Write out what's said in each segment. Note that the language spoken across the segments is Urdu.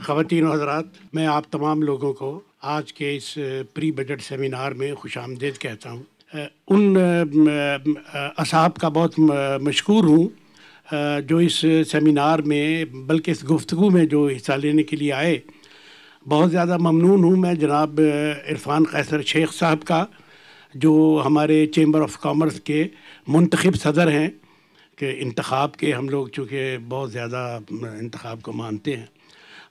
خواتین و حضرات، میں آپ تمام لوگوں کو آج کے اس پری بجٹ سیمینار میں خوش آمدید کہتا ہوں۔ ان اصحاب کا بہت مشکور ہوں جو اس سیمینار میں بلکہ اس گفتگو میں جو حصہ لینے کے لیے آئے۔ بہت زیادہ ممنون ہوں میں جناب عرفان قیصر شیخ صاحب کا، جو ہمارے چیمبر آف کامرس کے منتخب صدر ہیں، کہ انتخاب کے ہم لوگ چونکہ بہت زیادہ انتخاب کو مانتے ہیں،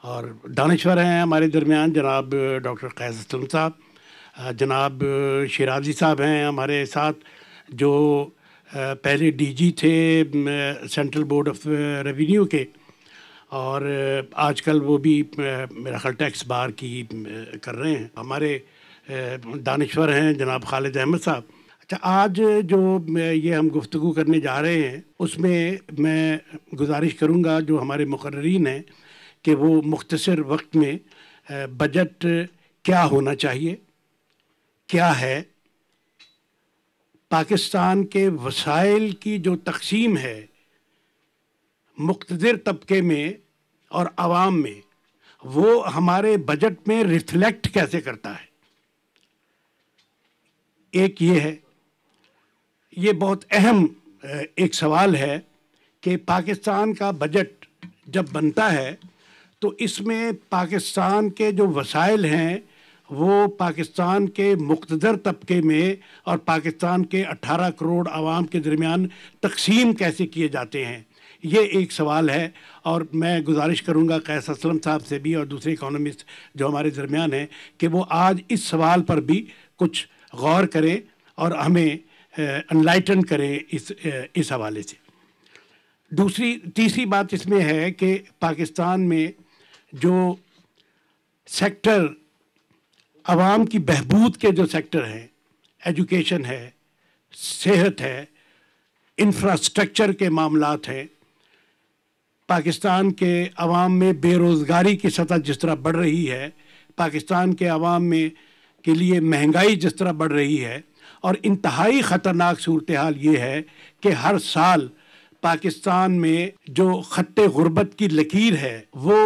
اور دانشور ہیں ہمارے درمیان جناب ڈاکٹر قیس اسلم صاحب، جناب شیرازی صاحب ہیں ہمارے ساتھ، جو پہلے ڈی جی تھے سینٹرل بورڈ آف ریونیو کے، اور آج کل وہ بھی میرا خیال ٹیکس بار کی کر رہے ہیں۔ ہمارے دانشور ہیں جناب خالد احمد صاحب۔ اچھا، آج جو یہ ہم گفتگو کرنے جا رہے ہیں اس میں میں گزارش کروں گا جو ہمارے مقررین ہیں کہ وہ مختصر وقت میں بجٹ کیا ہونا چاہیے، کیا ہے، پاکستان کے وسائل کی جو تقسیم ہے مقتدر طبقے میں اور عوام میں، وہ ہمارے بجٹ میں ریفلیکٹ کیسے کرتا ہے۔ ایک یہ ہے، یہ بہت اہم ایک سوال ہے کہ پاکستان کا بجٹ جب بنتا ہے تو اس میں پاکستان کے جو وسائل ہیں وہ پاکستان کے مقتدر طبقے میں اور پاکستان کے 18 کروڑ عوام کے درمیان تقسیم کیسے کیے جاتے ہیں، یہ ایک سوال ہے۔ اور میں گزارش کروں گا قیس اسلم صاحب سے بھی اور دوسرے اکانومسٹ جو ہمارے درمیان ہیں کہ وہ آج اس سوال پر بھی کچھ غور کریں اور ہمیں انلائٹن کریں اس حوالے سے۔ تیسری بات اس میں ہے کہ پاکستان میں جو سیکٹر عوام کی بہبود کے جو سیکٹر ہیں، ایجوکیشن ہے، صحت ہے، انفراسٹرکچر کے معاملات ہیں، پاکستان کے عوام میں بے روزگاری کی سطح جس طرح بڑھ رہی ہے، پاکستان کے عوام میں کے لیے مہنگائی جس طرح بڑھ رہی ہے، اور انتہائی خطرناک صورتحال یہ ہے کہ ہر سال پاکستان میں جو خط غربت کی لکیر ہے وہ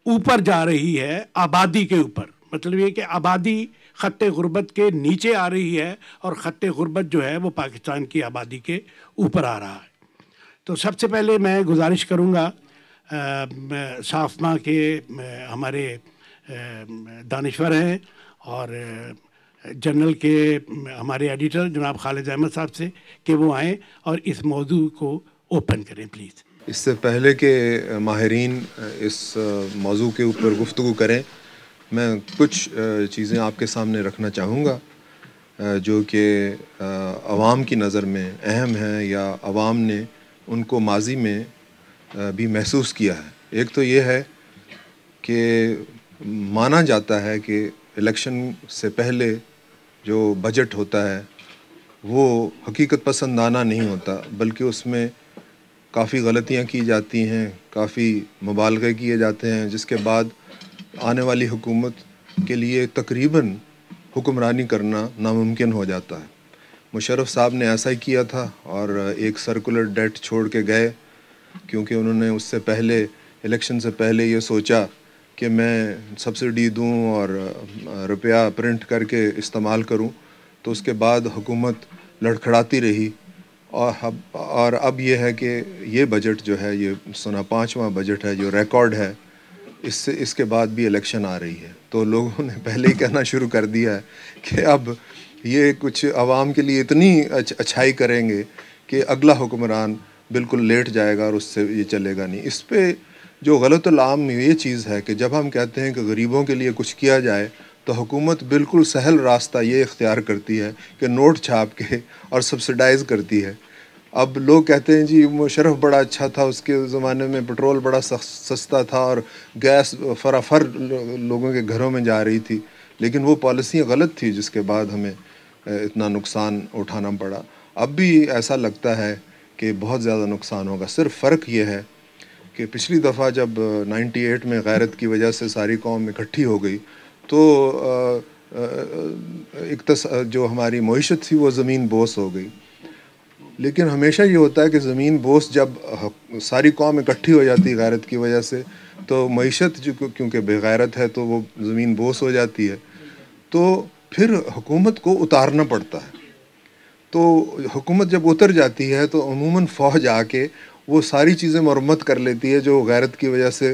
اوپر جا رہی ہے آبادی کے اوپر۔ مطلب یہ کہ آبادی خط غربت کے نیچے آ رہی ہے اور خط غربت جو ہے وہ پاکستان کی آبادی کے اوپر آ رہا ہے۔ تو سب سے پہلے میں گزارش کروں گا صافمہ کے ہمارے دانشور ہیں اور جنرل کے ہمارے ایڈیٹر جناب خالد احمد صاحب سے کہ وہ آئیں اور اس موضوع کو اوپن کریں پلیز۔ اس سے پہلے کہ ماہرین اس موضوع کے اوپر گفتگو کریں، میں کچھ چیزیں آپ کے سامنے رکھنا چاہوں گا جو کہ عوام کی نظر میں اہم ہیں یا عوام نے ان کو ماضی میں بھی محسوس کیا ہے۔ ایک تو یہ ہے کہ مانا جاتا ہے کہ الیکشن سے پہلے جو بجٹ ہوتا ہے وہ حقیقت پسندانہ نہیں ہوتا، بلکہ اس میں کافی غلطیاں کی جاتی ہیں، کافی مبالغے کیے جاتے ہیں، جس کے بعد آنے والی حکومت کے لیے تقریباً حکمرانی کرنا ناممکن ہو جاتا ہے۔ مشرف صاحب نے ایسا ہی کیا تھا اور ایک سرکولر ڈیٹ چھوڑ کے گئے، کیونکہ انہوں نے اس سے پہلے الیکشن سے پہلے یہ سوچا کہ میں سبسڈی دوں اور روپیہ پرنٹ کر کے استعمال کروں، تو اس کے بعد حکومت لڑکھڑاتی رہی، اور اب یہ ہے کہ یہ بجٹ جو ہے یہ 5واں بجٹ ہے جو ریکارڈ ہے، اس کے بعد بھی الیکشن آ رہی ہے، تو لوگوں نے پہلے ہی کہنا شروع کر دیا ہے کہ اب یہ کچھ عوام کے لیے اتنی اچھائی کریں گے کہ اگلا حکمران بالکل لیٹ جائے گا اور اس سے یہ چلے گا نہیں۔ اس پہ جو غلط العام میں یہ چیز ہے کہ جب ہم کہتے ہیں کہ غریبوں کے لیے کچھ کیا جائے تو حکومت بالکل سہل راستہ یہ اختیار کرتی ہے کہ نوٹ چھاپ کے اور سبسڈائز کرتی ہے۔ اب لوگ کہتے ہیں جی مشرف بڑا اچھا تھا، اس کے زمانے میں پٹرول بڑا سستا تھا اور گیس فرافر لوگوں کے گھروں میں جا رہی تھی، لیکن وہ پالیسیاں غلط تھی جس کے بعد ہمیں اتنا نقصان اٹھانا پڑا۔ اب بھی ایسا لگتا ہے کہ بہت زیادہ نقصان ہوگا۔ صرف فرق یہ ہے کہ پچھلی دفعہ جب 98 میں غیرت کی وجہ سے ساری قوم اکٹھی ہو گئی تو جو ہماری معیشت تھی وہ زمین بوس ہو گئی، لیکن ہمیشہ یہ ہوتا ہے کہ زمین بوس جب ساری قوم اکٹھی ہو جاتی غیرت کی وجہ سے تو معیشت جو کیونکہ بے غیرت ہے تو وہ زمین بوس ہو جاتی ہے، تو پھر حکومت کو اتارنا پڑتا ہے۔ تو حکومت جب اتر جاتی ہے تو عموماً فوج آ کے وہ ساری چیزیں مرمت کر لیتی ہے جو غیرت کی وجہ سے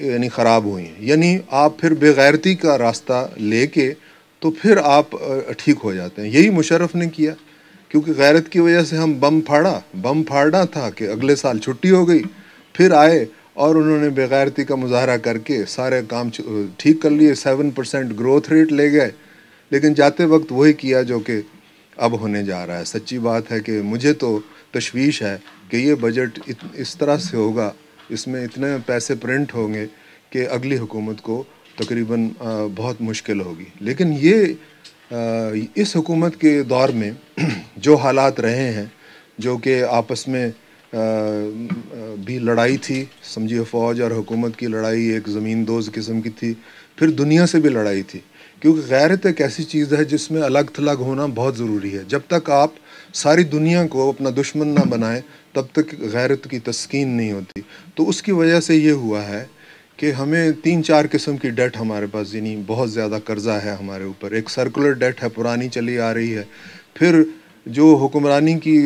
یعنی خراب ہوئی ہیں۔ یعنی آپ پھر بے غیرتی کا راستہ لے کے تو پھر آپ ٹھیک ہو جاتے ہیں۔ یہی مشرف نے کیا، کیونکہ غیرت کی وجہ سے ہم بم پھاڑا تھا کہ اگلے سال چھٹی ہو گئی، پھر آئے اور انہوں نے بے غیرتی کا مظاہرہ کر کے سارے کام ٹھیک کر لیے، 7% گروتھ ریٹ لے گئے، لیکن جاتے وقت وہی کیا جو کہ اب ہونے جا رہا ہے۔ سچی بات ہے کہ مجھے تو تشویش ہے کہ یہ بجٹ اس طرح سے ہوگا، اس میں اتنے پیسے پرنٹ ہوں گے کہ اگلی حکومت کو تقریباً بہت مشکل ہوگی۔ لیکن اس حکومت کے دور میں جو حالات رہے ہیں، جو کہ آپس میں بھی لڑائی تھی، سمجھیے فوج اور حکومت کی لڑائی ایک زمین دوز قسم کی تھی، پھر دنیا سے بھی لڑائی تھی، کیونکہ غیرت ایک ایسی چیز ہے جس میں الگ تھلگ ہونا بہت ضروری ہے۔ جب تک آپ ساری دنیا کو اپنا دشمن نہ بنائیں تب تک غیرت کی تسکین نہیں ہوتی۔ تو اس کی وجہ سے یہ ہوا ہے کہ ہمیں 3-4 قسم کی ڈیٹ ہمارے پاس، یعنی بہت زیادہ قرضہ ہے ہمارے اوپر۔ ایک سرکولر ڈیٹ ہے، پرانی چلی آ رہی ہے، پھر جو حکمرانی کی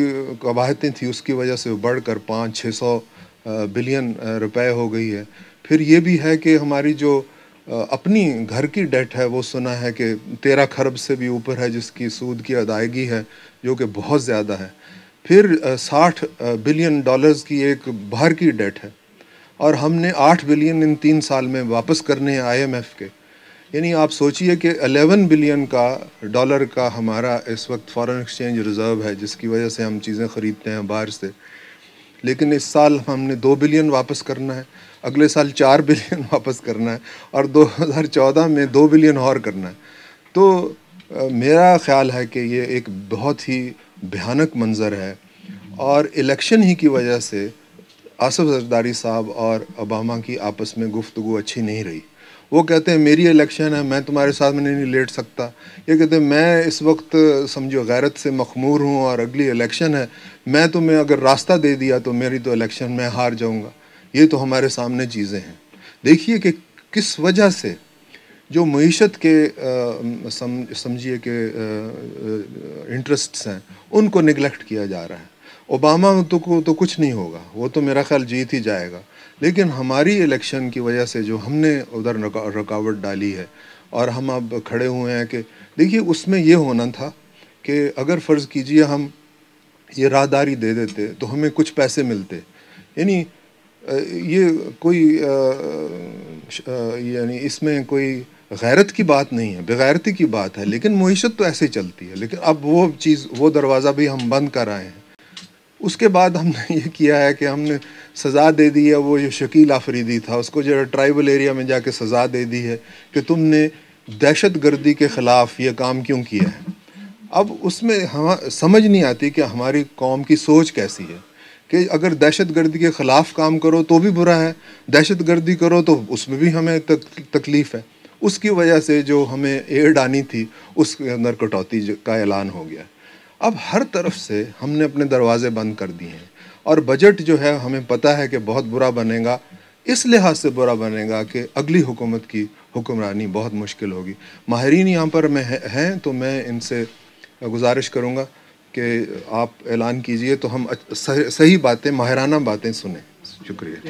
قباحتیں تھیں اس کی وجہ سے بڑھ کر 500-600 بلین روپے ہو گئی ہے۔ پھر یہ بھی ہے کہ ہماری جو اپنی گھر کی ڈیٹ ہے وہ سنا ہے کہ 13 کھرب سے بھی اوپر ہے جس کی سود کی ادائیگی ہے، جو کہ بہت زیادہ ہے۔ پھر 60 بلین ڈالرز کی ایک باہر کی ڈیٹ ہے، اور ہم نے 8 بلین ان 3 سال میں واپس کرنے ہیں IMF کے۔ یعنی آپ سوچئے کہ 11 بلین کا ڈالر کا ہمارا اس وقت فارن ایکسچینج ریزرو ہے، جس کی وجہ سے ہم چیزیں خریدتے ہیں باہر سے، لیکن اس سال ہم نے 2 بلین واپس کرنا ہے، اگلے سال 4 بلین واپس کرنا ہے، اور 2014 میں 2 بلین اور کرنا ہے۔ تو میرا خیال ہے کہ یہ ایک بہت ہی بھیانک منظر ہے، اور الیکشن ہی کی وجہ سے آصف زرداری صاحب اور اوباما کی آپس میں گفتگو اچھی نہیں رہی۔ وہ کہتے ہیں میری الیکشن ہے، میں تمہارے ساتھ میں نہیں لیٹ سکتا۔ یہ کہتے ہیں میں اس وقت سمجھو غیرت سے مخمور ہوں اور اگلی الیکشن ہے، میں تمہیں اگر راستہ دے دیا تو میری تو الیکشن میں ہار جاؤں گا۔ یہ تو ہمارے سامنے چیزیں ہیں۔ دیکھیے کہ کس وجہ سے جو معیشت کے سمجھیے کہ انٹرسٹس ہیں ان کو نگلیکٹ کیا جا رہا ہے۔ اوباما تو کچھ نہیں ہوگا، وہ تو میرا خیال جیت ہی جائے گا، لیکن ہماری الیکشن کی وجہ سے جو ہم نے ادھر رکاوٹ ڈالی ہے، اور ہم اب کھڑے ہوئے ہیں کہ دیکھیے اس میں یہ ہونا تھا کہ اگر فرض کیجئے ہم یہ راہداری دے دیتے تو ہمیں کچھ پیسے ملتے، یعنی یہ کوئی یعنی اس میں کوئی غیرت کی بات نہیں ہے، بغیرتی کی بات ہے، لیکن معیشت تو ایسے چلتی ہے۔ لیکن اب وہ دروازہ بھی ہم بند کر آئے ہیں۔ اس کے بعد ہم نے یہ کیا ہے کہ ہم نے سزا دے دی ہے، وہ جو شکیل آفریدی تھا اس کو جو ٹرائبل ایریا میں جا کے سزا دے دی ہے کہ تم نے دہشت گردی کے خلاف یہ کام کیوں کیا ہے۔ اب اس میں سمجھ نہیں آتی کہ ہماری قوم کی سوچ کیسی ہے، کہ اگر دہشت گردی کے خلاف کام کرو تو بھی برا ہے، دہشت گردی کرو تو اس میں بھی ہمیں تکلیف ہے۔ اس کی وجہ سے جو ہمیں ایڈ آنی تھی اس کے اندر کٹوتی کا اعلان ہو گیا۔ اب ہر طرف سے ہم نے اپنے دروازے بند کر دیے ہیں، اور بجٹ جو ہے ہمیں پتہ ہے کہ بہت برا بنے گا، اس لحاظ سے برا بنے گا کہ اگلی حکومت کی حکمرانی بہت مشکل ہوگی۔ ماہرین یہاں پر ہیں تو میں ان سے گزارش کروں گا کہ آپ اعلان کیجئے تو ہم صحیح باتیں، ماہرانہ باتیں سنیں۔ شکریہ۔